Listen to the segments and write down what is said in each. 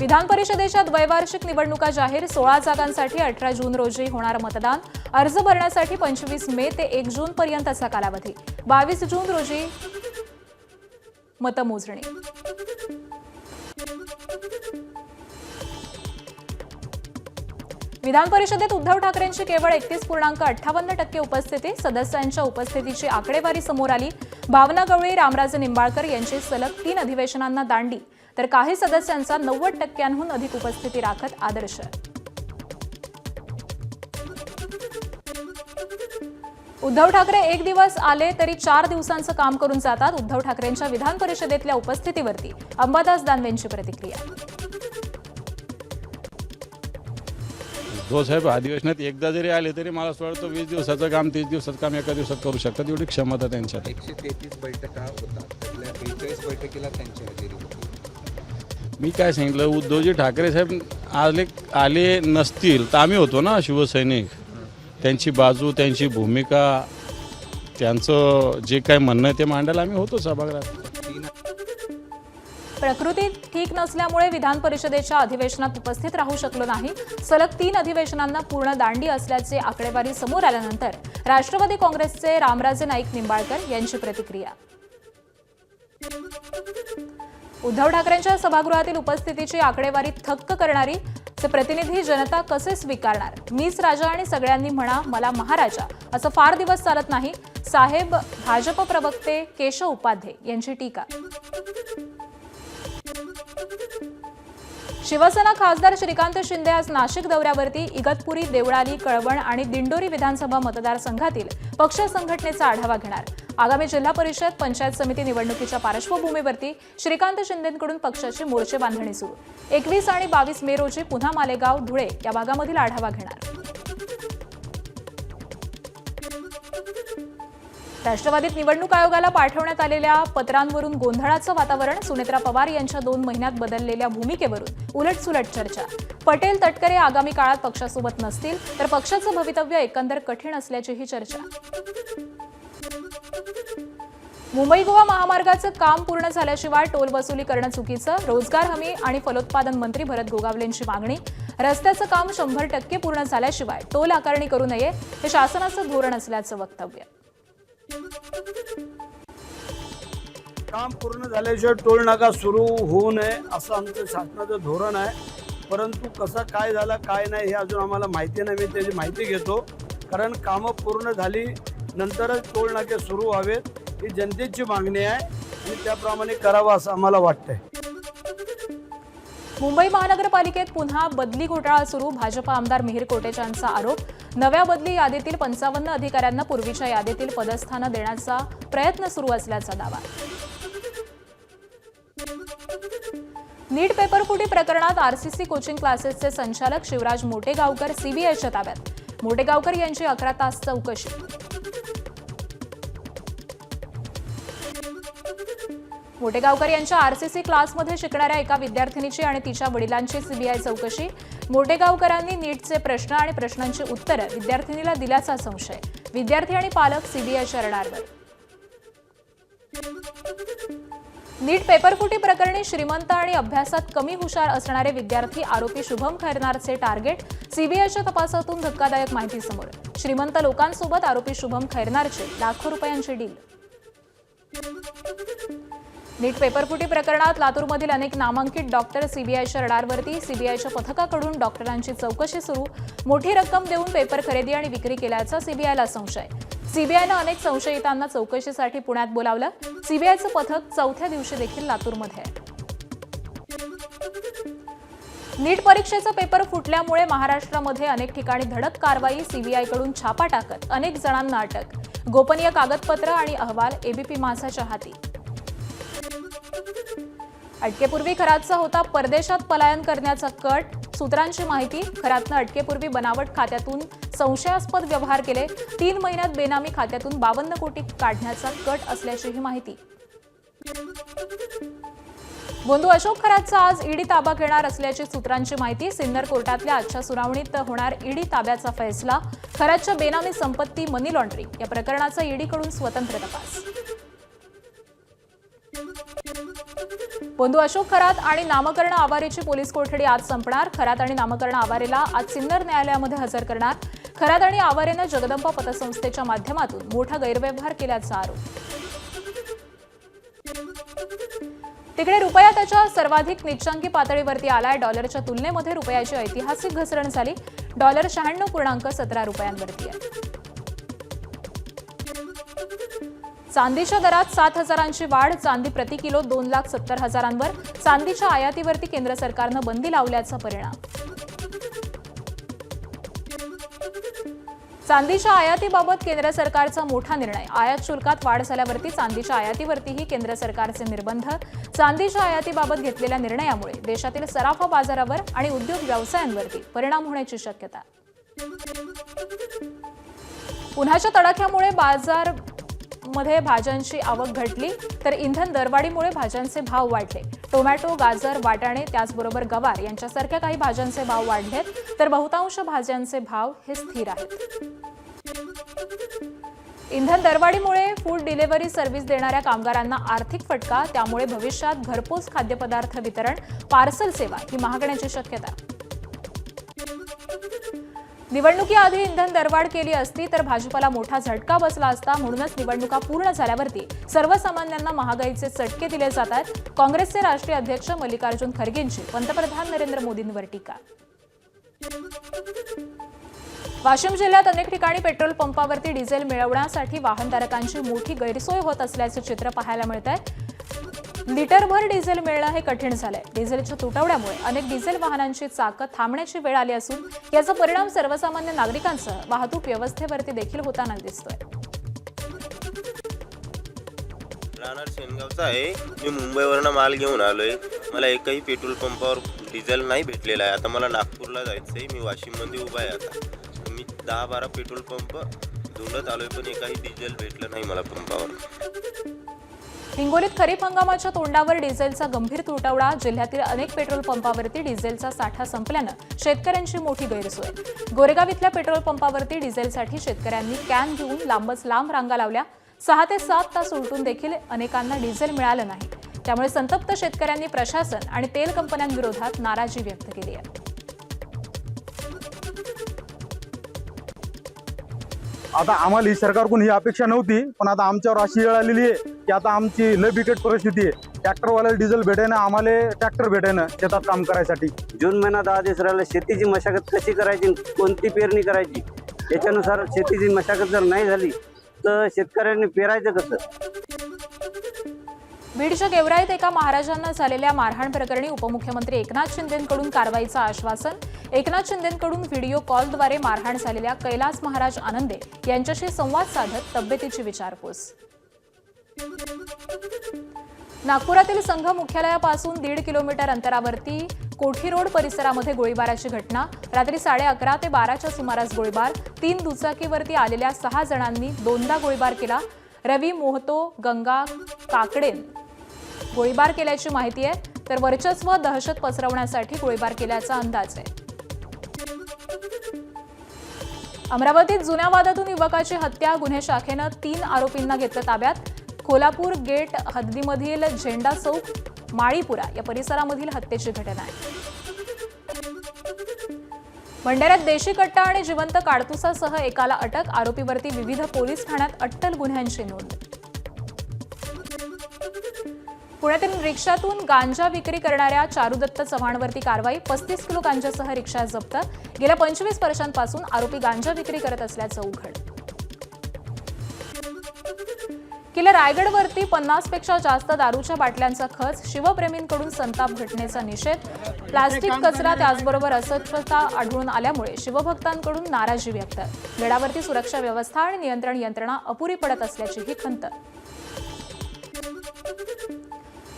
विधान परिषदेच्या द्वैवार्षिक निवडणुका जाहीर 16 जागांसाठी 18 जून रोजी होणार मतदान। अर्ज भरण्यासाठी 25 मे ते 1 जून पर्यंतचा कालावधी। 22 जून रोजी मतमोजणी। विधान परिषदेत उद्धव ठाकरेंची केवळ 31.58% उपस्थिती। सदस्यांच्या उपस्थितीची आकडेवारी समोर आली। भावना गवळी, रामराजे निंबाळकर यांची सलग 3 अधिवेशनांना दांडी, तर काही सदस्यांचा 90%हून अधिक उपस्थिती राखत आदर्श। उद्धव ठाकरे एक दिवस आले तरी 4 दिवसांचं काम करून जातात। उद्धव ठाकरेंच्या विधान परिषदेतल्या उपस्थितीवरती अंबादास दानवेंची प्रतिक्रिया। उद्धव साहेब अधिवेशनात एकदा जरी आले तरी मला असं वाटतं 20 दिवसाचं काम 30 दिवसाचं काम एका दिवसात करू शकतात, एवढी क्षमता त्यांच्यात। 133 बैठका होतात, त्यातल्या 43 बैठकीला त्यांची हजेरी होती। मी काय सांगितलं, उद्धवजी ठाकरे साहेब आले नसतील तर आम्ही होतो ना शिवसैनिक। त्यांची बाजू, त्यांची भूमिका, त्यांचं जे काय म्हणणं आहे ते मांडायला आम्ही होतो सभागृहात। प्रकृती ठीक नसल्यामुळे विधान परिषदेच्या अधिवेशनात उपस्थित राहू शकलो नाही। सलग 3 अधिवेशनांना पूर्ण दांडी असल्याचे आकडेवारी समोर आल्यानंतर राष्ट्रवादी काँग्रेसचे रामराजे नाईक निंबाळकर यांची प्रतिक्रिया। उद्धव ठाकरेंच्या सभागृहातील उपस्थितीची आकडेवारी थक्क करणारी। प्रतिनिधी जनता कसे स्वीकारणार? मीच राजा आणि सगळ्यांनी म्हणा मला महाराजा, असं फार दिवस चालत नाही। साहेब भाजप प्रवक्ते केशव उपाध्ये यांची टीका। शिवसेना खासदार श्रीकांत शिंदे आज नाशिक दौऱ्यावरती। इगतपुरी, देवळाली, कळवण आणि दिंडोरी विधानसभा मतदारसंघातील पक्ष संघटनेचा आढावा घेणार। आगामी जिल्हा परिषद, पंचायत समिती निवडणुकीच्या पार्श्वभूमीवरती श्रीकांत शिंदेंकडून पक्षाची मोर्चे बांधणी सुरू। 21 आणि 22 मे रोजी पुन्हा मालेगाव, धुळे या भागामधील आढावा घेणार। राष्ट्रवादीत निवडणूक आयोगाला पाठवण्यात आलेल्या पत्रांवरून गोंधळाचं वातावरण। सुनेत्रा पवार यांच्या 2 महिन्यात बदललेल्या भूमिकेवरून उलटसुलट चर्चा। पटेल, तटकरे आगामी काळात पक्षासोबत नसतील तर पक्षाचं भवितव्य एकंदर कठीण असल्याचीही चर्चा। मुंबई गोवा महामार्गाचं काम पूर्ण झाल्याशिवाय टोल वसुली करणं चुकीचं। रोजगार हमी आणि फलोत्पादन मंत्री भरत गोगावलेंची मागणी। रस्त्याचं काम 100% पूर्ण झाल्याशिवाय टोल आकारणी करू नये, हे शासनाचं धोरण असल्याचं वक्तव्य। काम पूर्ण झाल्याशिवाय टोल नाका सुरू होऊ नये असं आमचं शासनाचं धोरण आहे। परंतु कसं काय झालं काय नाही हे अजून आम्हाला माहिती नाही। मी त्याची माहिती घेतो, कारण कामं पूर्ण झाली नंतरच टोल नाके सुरू व्हावेत ही जनतेची मागणी आहे आणि त्याप्रमाणे करावं असं आम्हाला वाटतंय। मुंबई महानगरपालिकेत पुन्हा बदली घोटाळा सुरू। भाजप आमदार मिहिर कोटेचांचा आरोप। नव्या बदली यादीतील 55 अधिकाऱ्यांना पूर्वीच्या यादीतील पदस्थानं देण्याचा प्रयत्न सुरू असल्याचा दावा। नीट पेपरफुटी प्रकरणात आरसीसी कोचिंग क्लासेसचे संचालक शिवराज मोटेगावकर सीबीआयच्या ताब्यात। मोटेगावकर यांची 11 तास चौकशी। मोटेगावकर यांच्या आरसीसी क्लासमध्ये शिकणाऱ्या एका विद्यार्थिनीची आणि तिच्या वडिलांची सीबीआय चौकशी। मोटेगावकरांनी नीटचे प्रश्न आणि प्रश्नांची उत्तरं विद्यार्थिनीला दिल्याचा संशय। विद्यार्थी आणि पालक सीबीआयच्या रडारवर। नीट पेपरफुटी प्रकरणी श्रीमंत आणि अभ्यासात कमी हुशार असणारे विद्यार्थी आरोपी शुभम खैरनारचे टार्गेट। सीबीआयच्या तपासातून धक्कादायक माहिती समोर। श्रीमंत लोकांसोबत आरोपी शुभम खैरनारचे लाखो रुपयांची डील। नीट पेपरफुटी प्रकरणात लातूरमधील अनेक नामांकित डॉक्टर सीबीआयच्या रडारवरती। सीबीआयच्या पथकाकडून डॉक्टरांची चौकशी सुरू। मोठी रक्कम देऊन पेपर खरेदी आणि विक्री केल्याचा सीबीआयला संशय। सीबीआयनं अनेक संशयितांना चौकशीसाठी पुण्यात बोलावलं। सीबीआयचं पथक 4थ्या दिवशी देखील लातूरमध्ये आहे। नीट परीक्षेचा पेपर फुटल्यामुळे महाराष्ट्रामध्ये अनेक ठिकाणी धडक कारवाई। सीबीआयकडून छापा टाकत अनेक जणांना अटक। गोपनीय कागदपत्र आणि अहवाल एबीपी माझाच्या हाती। अटकेपूर्वी खरातचा होता परदेशात पलायन करण्याचा कट। सूत्रांची माहिती, खरातनं अटकेपूर्वी बनावट खात्यातून संशयास्पद व्यवहार केले। 3 महिन्यात बेनामी खात्यातून 52 कोटी काढण्याचा कट असल्याचीही माहिती। बंधू अशोक खरातचा आज ईडी ताबा घेणार असल्याची सूत्रांची माहिती। सिन्नर कोर्टातल्या आजच्या सुनावणीत होणार ईडी ताब्याचा फैसला। खरातच्या बेनामी संपत्ती, मनी लॉन्ड्रिंग या प्रकरणाचा ईडीकडून स्वतंत्र तपास। बंधू अशोक खरात आणि नामकर्ण आवारेची पोलीस कोठडी आज संपणार. खरात आणि नामकर्ण आवारेला आज सिन्नर न्यायालयामध्ये हजर करणार. खरात आणि आवारेनं जगदंबा पतसंस्थेच्या माध्यमातून मोठा गैरव्यवहार केल्याचा आरोप. तिकडे रुपया त्याच्या सर्वाधिक नीचांकी पातळीवरती आलाय. डॉलरच्या तुलनेमध्ये रुपयाची ऐतिहासिक घसरण झाली. डॉलर 96.17 रुपयांवरती आहे. चांदीच्या दरात 7,000ची वाढ. चांदी प्रति किलो 2,70,000वर. चांदीच्या आयातीवरती केंद्र सरकारनं बंदी लावल्याचा परिणाम. चांदीच्या आयातीबाबत केंद्र सरकारचा मोठा निर्णय. आयात शुल्कात वाढ झाल्यावरती चांदीच्या आयातीवरतीही केंद्र सरकारचे निर्बंध. चांदीच्या आयातीबाबत घेतलेल्या निर्णयामुळे देशातील सराफा बाजारावर आणि उद्योग व्यवसायांवरती परिणाम होण्याची शक्यता. उन्हाच्या तडाख्यामुळे बाजारामध्ये भाज्यांची आवक घटली तर इंधन दरवाढीमुळे भाज्यांचे भाव वाढले. टोमॅटो, गाजर, वाटाणे त्याचबरोबर गवार यांच्यासारख्या काही भाज्यांचे भाव वाढलेत तर बहुतांश भाज्यांचे भाव हे स्थिर आहेत. इंधन दरवाढीमुळे फूड डिलिव्हरी सर्व्हिस देणाऱ्या कामगारांना आर्थिक फटका. त्यामुळे भविष्यात घरपोच खाद्यपदार्थ वितरण, पार्सल सेवा ही महागण्याची शक्यता. निवडणुकीआधी इंधन दरवाढ केली असती तर भाजपला मोठा झटका बसला असता. म्हणूनच निवडणुका पूर्ण झाल्यावरती सर्वसामान्यांना महागाईचे चटके दिले जात आहेत. काँग्रेसचे राष्ट्रीय अध्यक्ष मल्लिकार्जुन खरगेंची पंतप्रधान नरेंद्र मोदींवर टीका. वाशिम जिल्ह्यात अनेक ठिकाणी पेट्रोल पंपावरती डिझेल मिळवण्यासाठी वाहनधारकांची मोठी गैरसोय होत असल्याचे चित्र पाहायला मिळत आहे. लिटरभर डिझेल मिळणं हे कठीण झालंय. डिझेलच्या तुटवड्यामुळे अनेक डिझेल वाहनांची चाकं थांबण्याची वेळ आली असून याचा परिणाम सर्वसामान्य नागरिकांसह वाहतूक व्यवस्थेवरती देखील होताना दिसतोय. राहणार शेनगावचा आहे. मी मुंबईवरनं माल घेऊन आलोय. मला एकही पेट्रोल पंपावर डिझेल नाही भेटलेला आहे. आता मला नागपूरला जायचंय. मी वाशिममध्ये उभा आहे. आता मी 10-12 पेट्रोल पंप धुंडत आलोय पण एकही डिझेल भेटलं नाही मला पंपावर. हिंगोलीत खरीप हंगामाच्या तोंडावर डिझेलचा गंभीर तुटवडा. जिल्ह्यातील अनेक पेट्रोल पंपावरती डिझेलचा साठा संपल्यानं शेतकऱ्यांची मोठी गैरसोय. गोरेगाव इथल्या पेट्रोल पंपावरती डिझेलसाठी शेतकऱ्यांनी कॅन घेऊन लांबच लांब रांगा लावल्या. 6 ते 7 तास उलटून देखील अनेकांना डिझेल मिळालं नाही. त्यामुळे संतप्त शेतकऱ्यांनी प्रशासन आणि तेल कंपन्यांविरोधात नाराजी व्यक्त केली आहे. आता आम्हाला ही सरकारकडून ही अपेक्षा नव्हती, पण आता आमच्यावर अशी वेळ आलेली आहे की आता आमची लय बिकट परिस्थिती आहे. ट्रॅक्टरवाल्याला डिझेल भेटेना, आम्हाला ट्रॅक्टर भेटेना शेतात काम करायसाठी. जून महिना 10 दिवस राहिला. शेतीची मशागत कशी करायची, कोणती पेरणी करायची याच्यानुसार शेतीची मशागत जर नाही झाली तर शेतकऱ्यांनी पेरायचं कसं. बीडच्या गेवराईत एका महाराजांना झालेल्या मारहाण प्रकरणी उपमुख्यमंत्री एकनाथ शिंदेंकडून कारवाईचं आश्वासन. एकनाथ शिंदेंकडून व्हिडिओ कॉलद्वारे मारहाण झालेल्या कैलास महाराज आनंदे यांच्याशी संवाद साधत तब्येतीची विचारपूस. नागपुरातील संघ मुख्यालयापासून 1.5 किलोमीटर अंतरावरती कोठी रोड परिसरामध्ये गोळीबाराची घटना. रात्री 11:30 ते 12च्या सुमारास गोळीबार. 3 दुचाकीवरती आलेल्या 6 जणांनी 2दा गोळीबार केला. रवी मोहतो, गंगा काकडेन गोळीबार केल्याची माहिती आहे. तर वर्चस्व दहशत पसरवण्यासाठी गोळीबार केल्याचा अंदाज आहे. अमरावतीत जुन्या वादातून युवकाची हत्या. गुन्हे शाखेनं 3 आरोपींना घेतलं ताब्यात. कोल्हापूर गेट हद्दीमधील झेंडा चौक, माळीपुरा या परिसरामधील हत्येची घटना आहे. भंडाऱ्यात देशी कट्टा आणि जिवंत काडतुसासह एकाला अटक. आरोपीवरती विविध पोलीस ठाण्यात अट्टल गुन्ह्यांची नोंद. पुण्यातील रिक्षातून गांजा विक्री करणाऱ्या चारुदत्त चव्हाणवरती कारवाई. 35 किलो गांजासह रिक्षा जप्त. गेल्या 25 वर्षांपासून आरोपी गांजा विक्री करत असल्याचं उघड. किल्ला रायगडवरती 50पेक्षा जास्त दारूच्या बाटल्यांचा खच. शिवप्रेमींकडून संताप घटनेचा निषेध. प्लास्टिक कचरा त्याचबरोबर अस्वच्छता आढळून आल्यामुळे शिवभक्तांकडून नाराजी व्यक्त. गडावरती सुरक्षा व्यवस्था आणि नियंत्रण यंत्रणा अपुरी पडत असल्याची ही खंत.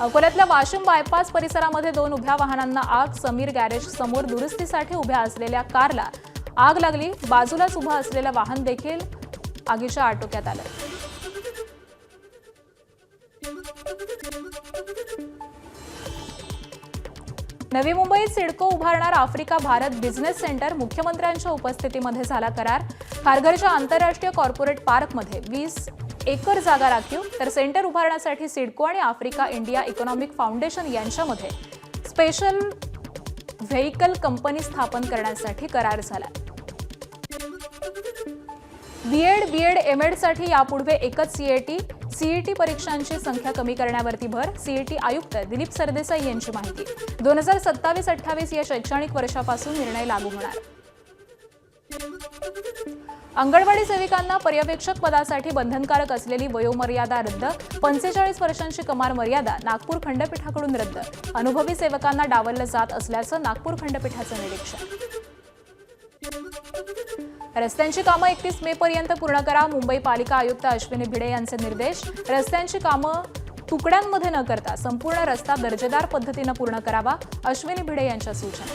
अकोल्यातल्या वाशिम बायपास परिसरामध्ये 2 उभ्या वाहनांना आग. समीर गॅरेज समोर दुरुस्तीसाठी उभ्या असलेल्या कारला आग लागली. बाजूलाच उभं असलेलं वाहन देखील आगीच्या आटोक्यात आलं. नवी मुंबईत सिडको उभारणार आफ्रिका भारत बिझनेस सेंटर. मुख्यमंत्र्यांच्या उपस्थितीमध्ये झाला करार. खारघरच्या आंतरराष्ट्रीय कॉर्पोरेट पार्कमध्ये 20 एकर जागा राखीव, तर सेंटर उभारण्यासाठी सिडको आणि आफ्रिका इंडिया इकॉनॉमिक फाउंडेशन यांच्यामध्ये स्पेशल व्हेइकल कंपनी स्थापन करण्यासाठी करार झाला. बीएड एमएडसाठी यापुढे एकच सीईटी परीक्षांची संख्या कमी करण्यावरती भर. सीईटी आयुक्त दिलीप सरदेसाई यांची माहिती. 2027-28 या शैक्षणिक वर्षापासून निर्णय लागू होणार. अंगणवाडी सेविकांना पर्यवेक्षक पदासाठी बंधनकारक असलेली वयोमर्यादा रद्द. 45 वर्षांची कमाल मर्यादा नागपूर खंडपीठाकडून रद्द. अनुभवी सेवकांना डावललं जात असल्याचं नागपूर खंडपीठाचं निरीक्षण. रस्त्यांची कामं 31 मे पर्यंत पूर्ण करा. मुंबई पालिका आयुक्त अश्विनी भिडे यांचे निर्देश. रस्त्यांची कामं तुकड्यांमध्ये न करता संपूर्ण रस्ता दर्जेदार पद्धतीनं पूर्ण करावा, अश्विनी भिडे यांच्या सूचना.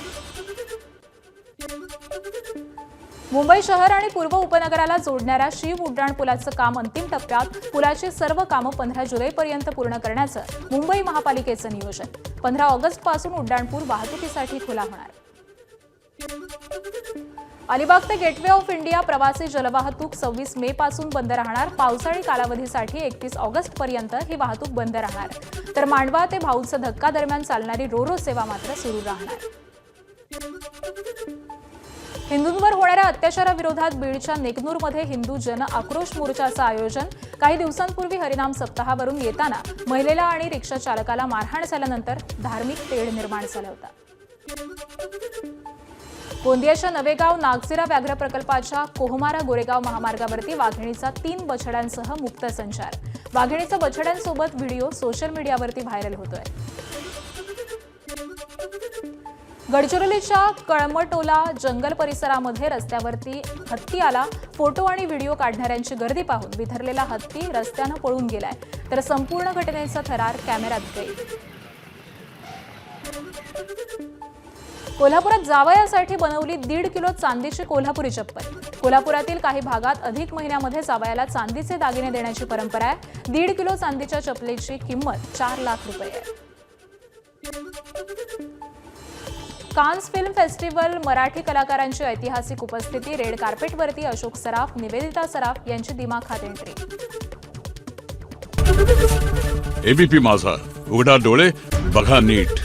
मुंबई शहर आणि पूर्व उपनगराला जोडणाऱ्या शिव उड्डाणपुलाचं काम अंतिम टप्प्यात. पुलाची सर्व कामं 15 जुलैपर्यंत पूर्ण करण्याचं मुंबई महापालिकेचं नियोजन. 15 ऑगस्टपासून उड्डाणपूल वाहतुकीसाठी खुला होणार. अलिबाग ते गेटवे ऑफ इंडिया प्रवासी जलवाहतूक 26 मे पासून बंद राहणार. पावसाळी कालावधीसाठी 31 ऑगस्टपर्यंत ही वाहतूक बंद राहणार. तर मांडवा ते भाऊचा धक्का दरम्यान चालणारी रोरो सेवा मात्र सुरू राहणार. हिंदूंवर होणाऱ्या अत्याचाराविरोधात बीडच्या नेकनूरमध्ये हिंदू जन आक्रोश मोर्चाचं आयोजन. काही दिवसांपूर्वी हरिनाम सप्ताहावरून येताना महिलेला आणि रिक्षा चालकाला मारहाण झाल्यानंतर धार्मिक तेढ निर्माण झाला होता. गोंदियाच्या नवेगाव नागझिरा व्याघ्र प्रकल्पाच्या कोहमारा गोरेगाव महामार्गावरती वाघिणीचा 3 बछड्यांसह मुक्त संचार. वाघिणीचा बछड्यांसोबत व्हिडिओ सोशल मीडियावरती व्हायरल होतोय. गडचिरोलीच्या कळमटोला जंगल परिसरामध्ये रस्त्यावरती हत्ती आला. फोटो आणि व्हिडिओ काढणाऱ्यांची गर्दी पाहून बिथरलेला हत्ती रस्त्यानं पळून गेलाय. तर संपूर्ण घटनेचा थरार कॅमेऱ्यात कैद. कोल्हापुरात जावयासाठी बनवली 1.5 किलो चांदीची कोल्हापुरी चप्पल. कोल्हापुरातील काही भागात अधिक महिन्यामध्ये जावयाला चांदीचे दागिने देण्याची परंपरा आहे. 1.5 किलो चांदीच्या चपलेची किंमत 4 लाख रुपये आहे. कान्स फिल्म फेस्टिवल मराठी कलाकारांची ऐतिहासिक उपस्थिती. रेड कार्पेटवरती अशोक सराफ, निवेदिता सराफ यांची दिमाखात एंट्री. एबीपी माझा, उघडा डोळे बघा नीट.